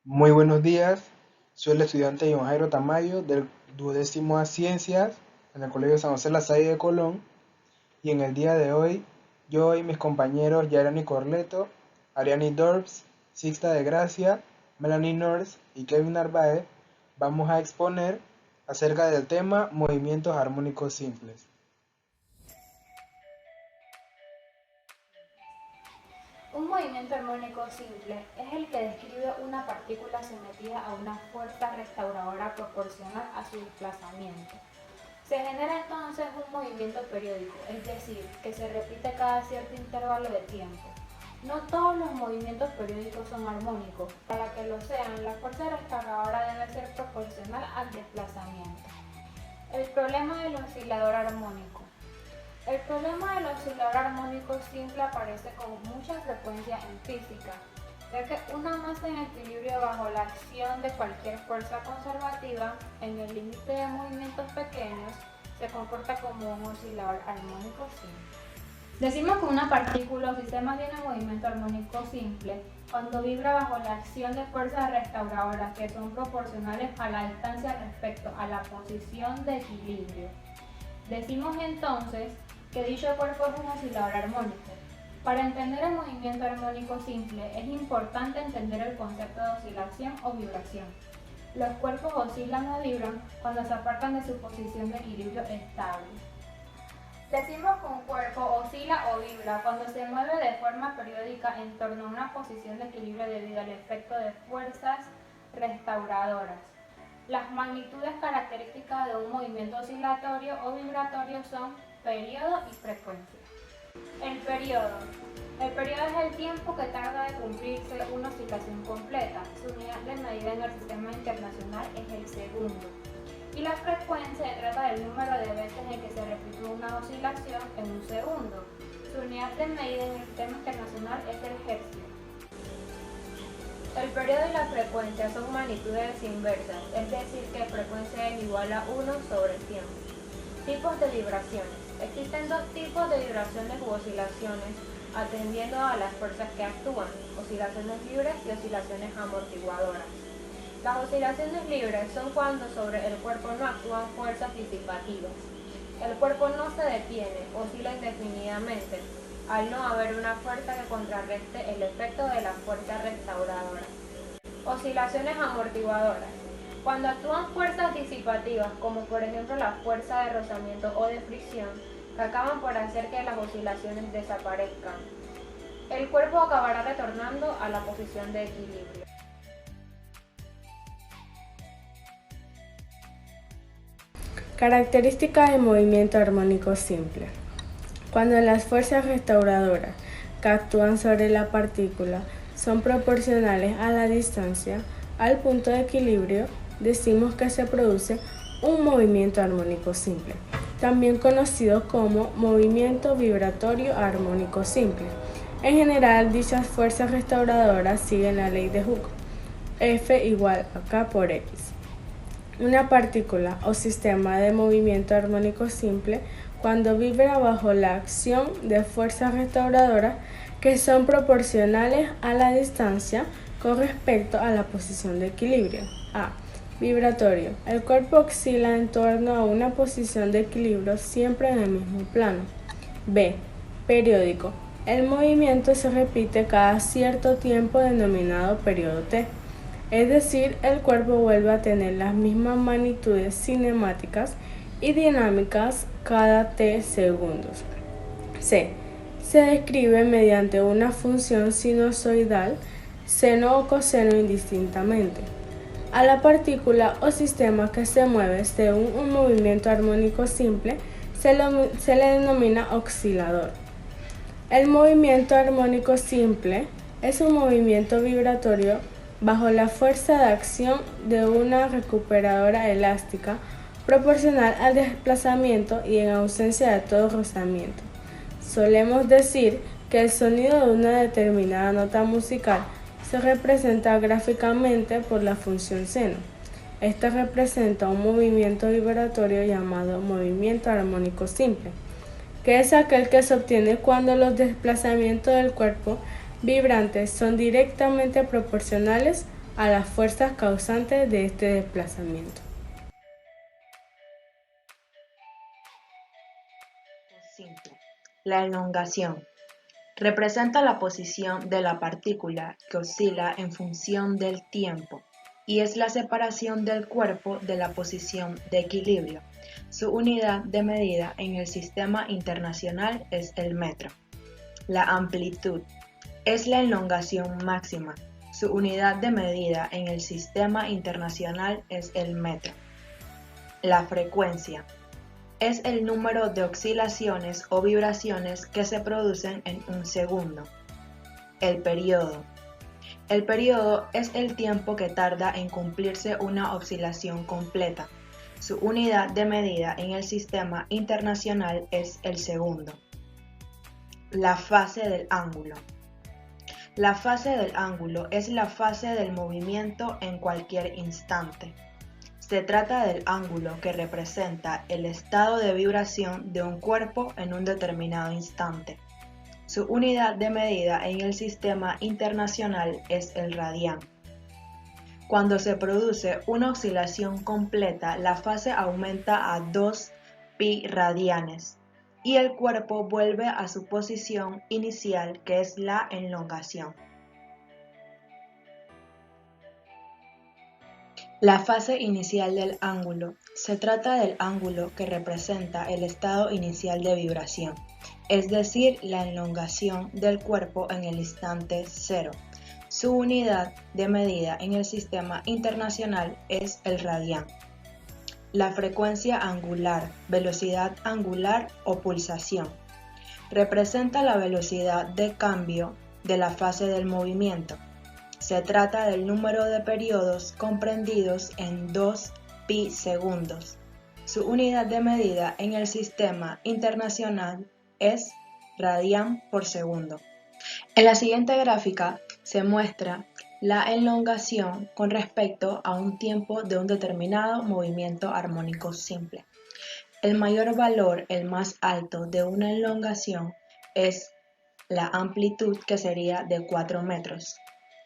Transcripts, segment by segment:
Muy buenos días, soy el estudiante John Jairo Tamayo del 12º A Ciencias en el Colegio San José La Salle de Colón y en el día de hoy yo y mis compañeros Yarani Corleto, Ariani Dorbs, Sixta de Gracia, Melanie North y Kevin Narváez vamos a exponer acerca del tema movimientos armónicos simples. Un movimiento armónico simple es el que describe una partícula sometida a una fuerza restauradora proporcional a su desplazamiento. Se genera entonces un movimiento periódico, es decir, que se repite cada cierto intervalo de tiempo. No todos los movimientos periódicos son armónicos. Para que lo sean, la fuerza restauradora debe ser proporcional al desplazamiento. El problema del oscilador armónico. El problema del oscilador armónico simple aparece con mucha frecuencia en física, ya que una masa en equilibrio bajo la acción de cualquier fuerza conservativa en el límite de movimientos pequeños se comporta como un oscilador armónico simple. Decimos que una partícula o sistema tiene movimiento armónico simple cuando vibra bajo la acción de fuerzas restauradoras que son proporcionales a la distancia respecto a la posición de equilibrio. Decimos entonces que dicho cuerpo es un oscilador armónico. Para entender el movimiento armónico simple es importante entender el concepto de oscilación o vibración. Los cuerpos oscilan o vibran cuando se apartan de su posición de equilibrio estable. Decimos que un cuerpo oscila o vibra cuando se mueve de forma periódica en torno a una posición de equilibrio debido al efecto de fuerzas restauradoras. Las magnitudes características de un movimiento oscilatorio o vibratorio son periodo y frecuencia. El periodo. El periodo es el tiempo que tarda de cumplirse una oscilación completa. Su unidad de medida en el sistema internacional es el segundo. Y la frecuencia se trata del número de veces en que se repite una oscilación en un segundo. Su unidad de medida en el sistema internacional es el hercio. El periodo y la frecuencia son magnitudes inversas, es decir, que frecuencia es igual a 1 sobre tiempo. Tipos de vibraciones. Existen dos tipos de vibraciones u oscilaciones, atendiendo a las fuerzas que actúan, oscilaciones libres y oscilaciones amortiguadoras. Las oscilaciones libres son cuando sobre el cuerpo no actúan fuerzas disipativas. El cuerpo no se detiene, oscila indefinidamente, al no haber una fuerza que contrarreste el efecto de la fuerza restauradora. Oscilaciones amortiguadoras. Cuando actúan fuerzas disipativas, como por ejemplo la fuerza de rozamiento o de fricción, que acaban por hacer que las oscilaciones desaparezcan, el cuerpo acabará retornando a la posición de equilibrio. Características del movimiento armónico simple. Cuando las fuerzas restauradoras que actúan sobre la partícula son proporcionales a la distancia al punto de equilibrio, decimos que se produce un movimiento armónico simple, también conocido como movimiento vibratorio armónico simple. En general, dichas fuerzas restauradoras siguen la ley de Hooke, F igual a K por X. Una partícula o sistema de movimiento armónico simple cuando vibra bajo la acción de fuerzas restauradoras que son proporcionales a la distancia con respecto a la posición de equilibrio. A. Vibratorio. El cuerpo oscila en torno a una posición de equilibrio siempre en el mismo plano. B. Periódico. El movimiento se repite cada cierto tiempo denominado periodo T. Es decir, el cuerpo vuelve a tener las mismas magnitudes cinemáticas y dinámicas cada t segundos. C. Se describe mediante una función sinusoidal, seno o coseno indistintamente. A la partícula o sistema que se mueve según un movimiento armónico simple se le denomina oscilador. El movimiento armónico simple es un movimiento vibratorio bajo la fuerza de acción de una recuperadora elástica proporcional al desplazamiento y en ausencia de todo rozamiento. Solemos decir que el sonido de una determinada nota musical se representa gráficamente por la función seno. Esta representa un movimiento vibratorio llamado movimiento armónico simple, que es aquel que se obtiene cuando los desplazamientos del cuerpo vibrantes son directamente proporcionales a las fuerzas causantes de este desplazamiento. Simple. La elongación representa la posición de la partícula que oscila en función del tiempo y es la separación del cuerpo de la posición de equilibrio. Su unidad de medida en el sistema internacional es el metro. La amplitud es la elongación máxima. Su unidad de medida en el sistema internacional es el metro. La frecuencia es el número de oscilaciones o vibraciones que se producen en un segundo. El periodo. El periodo es el tiempo que tarda en cumplirse una oscilación completa. Su unidad de medida en el sistema internacional es el segundo. La fase del ángulo. La fase del ángulo es la fase del movimiento en cualquier instante. Se trata del ángulo que representa el estado de vibración de un cuerpo en un determinado instante. Su unidad de medida en el sistema internacional es el radián. Cuando se produce una oscilación completa, la fase aumenta a 2 pi radianes y el cuerpo vuelve a su posición inicial, que es la elongación. La fase inicial del ángulo. Se trata del ángulo que representa el estado inicial de vibración, es decir, la elongación del cuerpo en el instante cero. Su unidad de medida en el sistema internacional es el radián. La frecuencia angular, velocidad angular o pulsación. Representa la velocidad de cambio de la fase del movimiento. Se trata del número de periodos comprendidos en 2 pi segundos. Su unidad de medida en el sistema internacional es radián por segundo. En la siguiente gráfica se muestra la elongación con respecto a un tiempo de un determinado movimiento armónico simple. El mayor valor, el más alto de una elongación, es la amplitud, que sería de 4 metros.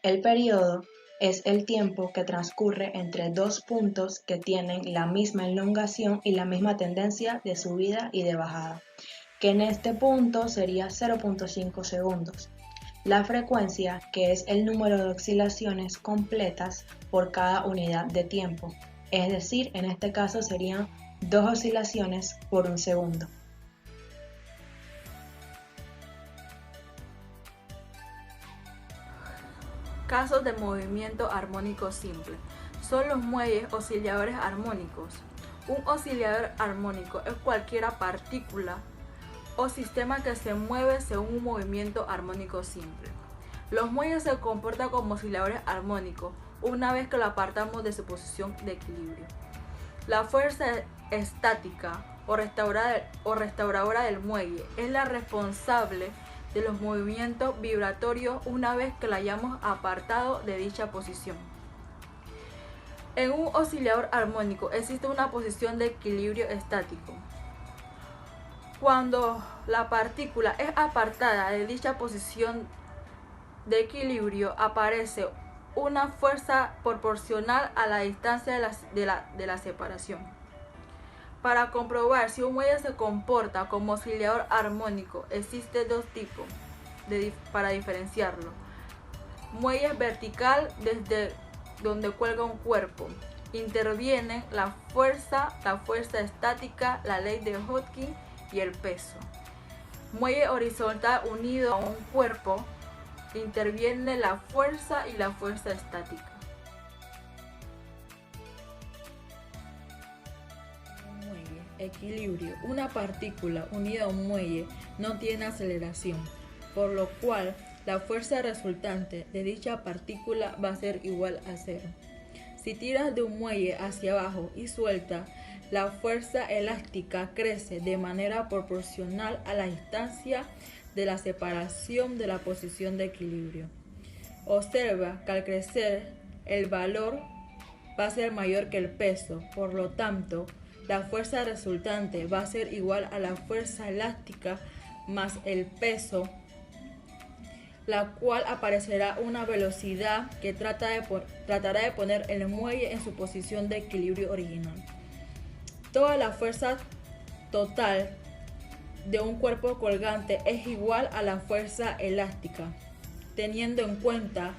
El periodo es el tiempo que transcurre entre dos puntos que tienen la misma elongación y la misma tendencia de subida y de bajada, que en este punto sería 0.5 segundos. La frecuencia, que es el número de oscilaciones completas por cada unidad de tiempo, es decir, en este caso serían 2 oscilaciones por un segundo. Casos de movimiento armónico simple. Son los muelles osciladores armónicos. Un oscilador armónico es cualquier partícula o sistema que se mueve según un movimiento armónico simple. Los muelles se comportan como osciladores armónicos una vez que lo apartamos de su posición de equilibrio. La fuerza estática o restauradora del muelle es la responsable de los movimientos vibratorios una vez que la hayamos apartado de dicha posición. En un oscilador armónico existe una posición de equilibrio estático. Cuando la partícula es apartada de dicha posición de equilibrio, aparece una fuerza proporcional a la distancia de la separación. Para comprobar si un muelle se comporta como oscilador armónico, existen dos tipos para diferenciarlo. Muelle vertical, desde donde cuelga un cuerpo. Intervienen la fuerza estática, la ley de Hodgkin y el peso. Muelle horizontal, unido a un cuerpo, interviene la fuerza y la fuerza estática. Muelle, equilibrio. Una partícula unida a un muelle no tiene aceleración, por lo cual la fuerza resultante de dicha partícula va a ser igual a cero. Si tiras de un muelle hacia abajo y suelta, la fuerza elástica crece de manera proporcional a la distancia de la separación de la posición de equilibrio. Observa que al crecer el valor va a ser mayor que el peso, por lo tanto, la fuerza resultante va a ser igual a la fuerza elástica más el peso la cual aparecerá una velocidad que tratará de poner el muelle en su posición de equilibrio original. Toda la fuerza total de un cuerpo colgante es igual a la fuerza elástica, teniendo en cuenta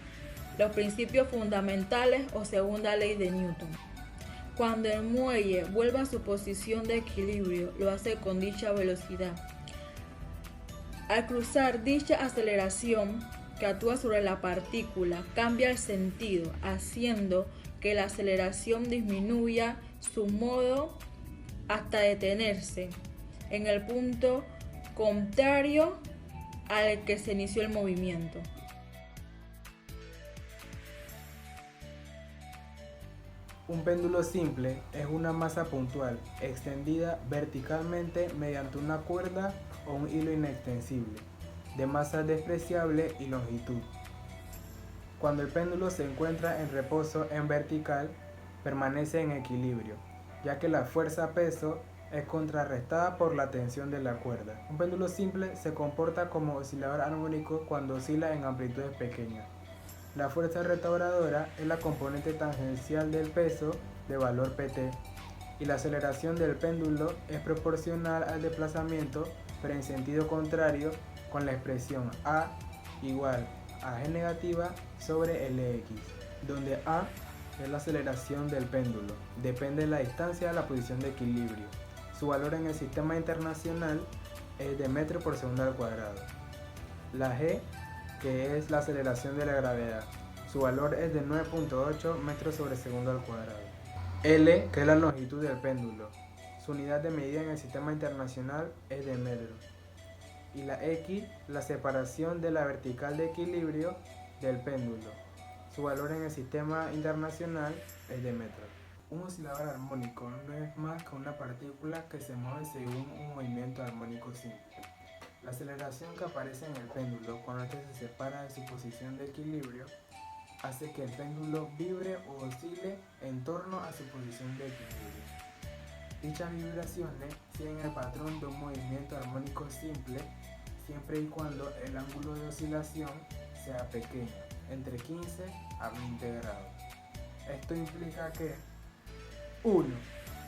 los principios fundamentales o segunda ley de Newton. Cuando el muelle vuelva a su posición de equilibrio, lo hace con dicha velocidad. Al cruzar dicha aceleración que actúa sobre la partícula, cambia el sentido, haciendo que la aceleración disminuya su modo hasta detenerse en el punto contrario al que se inició el movimiento. Un péndulo simple es una masa puntual extendida verticalmente mediante una cuerda o un hilo inextensible, de masa despreciable y longitud. Cuando el péndulo se encuentra en reposo en vertical, permanece en equilibrio, ya que la fuerza-peso es contrarrestada por la tensión de la cuerda. Un péndulo simple se comporta como oscilador armónico cuando oscila en amplitudes pequeñas. La fuerza restauradora es la componente tangencial del peso de valor Pt, y la aceleración del péndulo es proporcional al desplazamiento, pero en sentido contrario, con la expresión A igual a G negativa sobre Lx, donde A es la aceleración del péndulo, depende de la distancia a la posición de equilibrio. Su valor en el sistema internacional es de metro por segundo al cuadrado. La G, que es la aceleración de la gravedad, su valor es de 9.8 metros sobre segundo al cuadrado. L, que es la longitud del péndulo, su unidad de medida en el sistema internacional es de metro. Y la X, la separación de la vertical de equilibrio del péndulo, su valor en el sistema internacional es de metro. Un oscilador armónico no es más que una partícula que se mueve según un movimiento armónico simple. La aceleración que aparece en el péndulo cuando este se separa de su posición de equilibrio hace que el péndulo vibre o oscile en torno a su posición de equilibrio. Dichas vibraciones siguen el patrón de un movimiento armónico simple siempre y cuando el ángulo de oscilación sea pequeño, entre 15 a 20 grados. Esto implica que 1.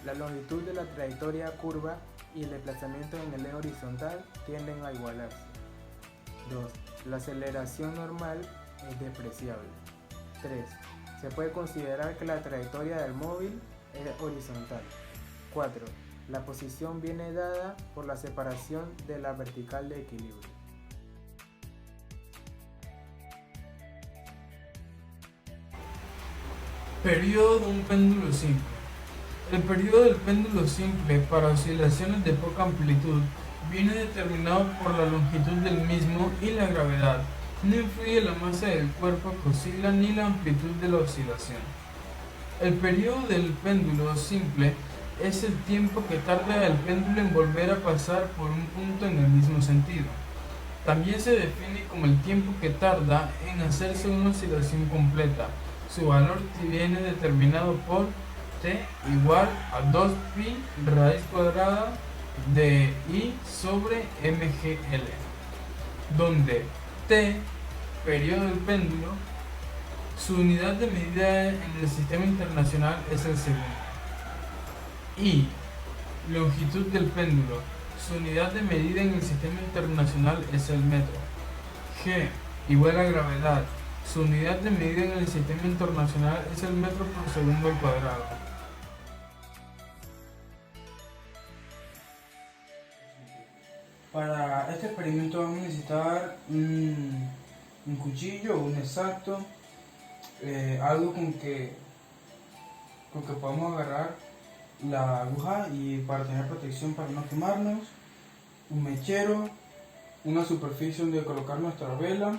La longitud de la trayectoria curva y el desplazamiento en el eje horizontal tienden a igualarse. 2. La aceleración normal es despreciable. 3. Se puede considerar que la trayectoria del móvil es horizontal. 4. La posición viene dada por la separación de la vertical de equilibrio. Periodo de un péndulo simple. El periodo del péndulo simple para oscilaciones de poca amplitud viene determinado por la longitud del mismo y la gravedad. No influye la masa del cuerpo que oscila ni la amplitud de la oscilación. El periodo del péndulo simple es el tiempo que tarda el péndulo en volver a pasar por un punto en el mismo sentido. También se define como el tiempo que tarda en hacerse una oscilación completa. Su valor viene determinado por T igual a 2pi raíz cuadrada de I sobre mgl, donde T, periodo del péndulo, su unidad de medida en el sistema internacional es el segundo. I, longitud del péndulo, su unidad de medida en el sistema internacional es el metro. G, igual a gravedad, su unidad de medida en el sistema internacional es el metro por segundo al cuadrado. Para este experimento vamos a necesitar un cuchillo, un exacto, algo con que podamos agarrar la aguja y para tener protección para no quemarnos, un mechero, una superficie donde colocar nuestra vela,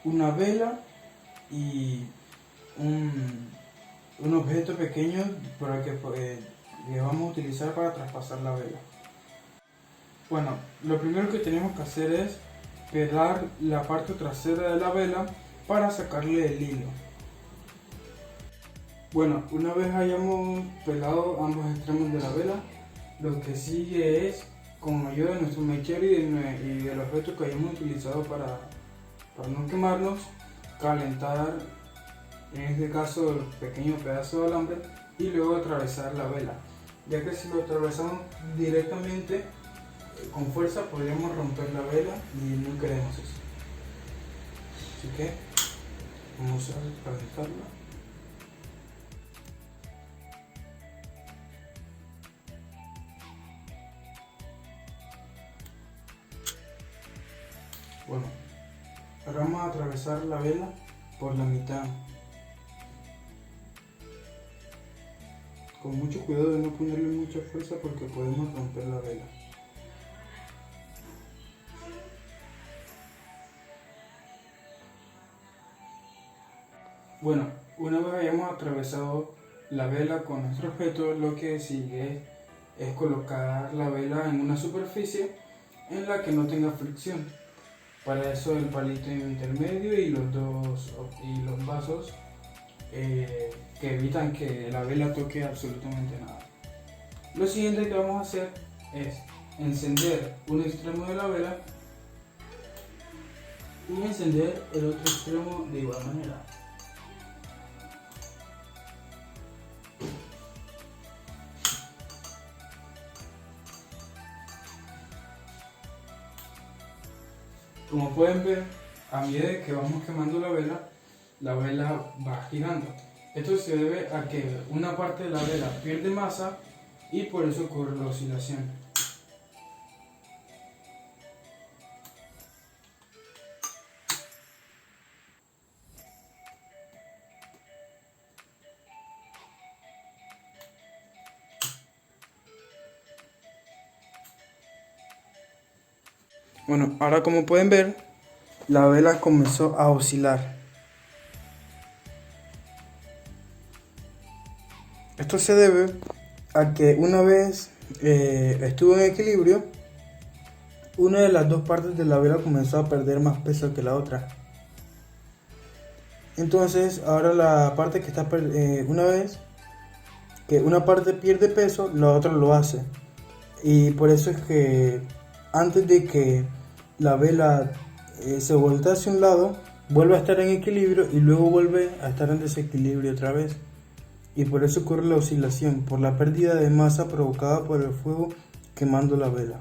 una vela y un objeto pequeño para que vamos a utilizar para traspasar la vela. Bueno, lo primero que tenemos que hacer es pelar la parte trasera de la vela para sacarle el hilo. Bueno, una vez hayamos pelado ambos extremos de la vela, lo que sigue es, con ayuda de nuestro mechero y del objeto que hayamos utilizado para para no quemarnos, calentar, en este caso, el pequeño pedazo de alambre y luego atravesar la vela, ya que si lo atravesamos directamente con fuerza podríamos romper la vela y no queremos eso. Así que vamos a calentarla. Bueno, ahora vamos a atravesar la vela por la mitad. Con mucho cuidado de no ponerle mucha fuerza porque podemos romper la vela. Bueno, una vez hayamos atravesado la vela con nuestro objeto, lo que sigue es colocar la vela en una superficie en la que no tenga fricción. Para eso el palito intermedio y los vasos que evitan que la vela toque absolutamente nada. Lo siguiente que vamos a hacer es encender un extremo de la vela y encender el otro extremo de igual manera. Como pueden ver, a medida que vamos quemando la vela va girando. Esto se debe a que una parte de la vela pierde masa y por eso ocurre la oscilación. Bueno, ahora como pueden ver, la vela comenzó a oscilar. Esto se debe a que una vez estuvo en equilibrio, una de las dos partes de la vela comenzó a perder más peso que la otra. Entonces ahora la parte que está una vez que una parte pierde peso, la otra lo hace. Y por eso es que antes de que la vela se voltea hacia un lado, vuelve a estar en equilibrio y luego vuelve a estar en desequilibrio otra vez. Y por eso ocurre la oscilación, por la pérdida de masa provocada por el fuego quemando la vela.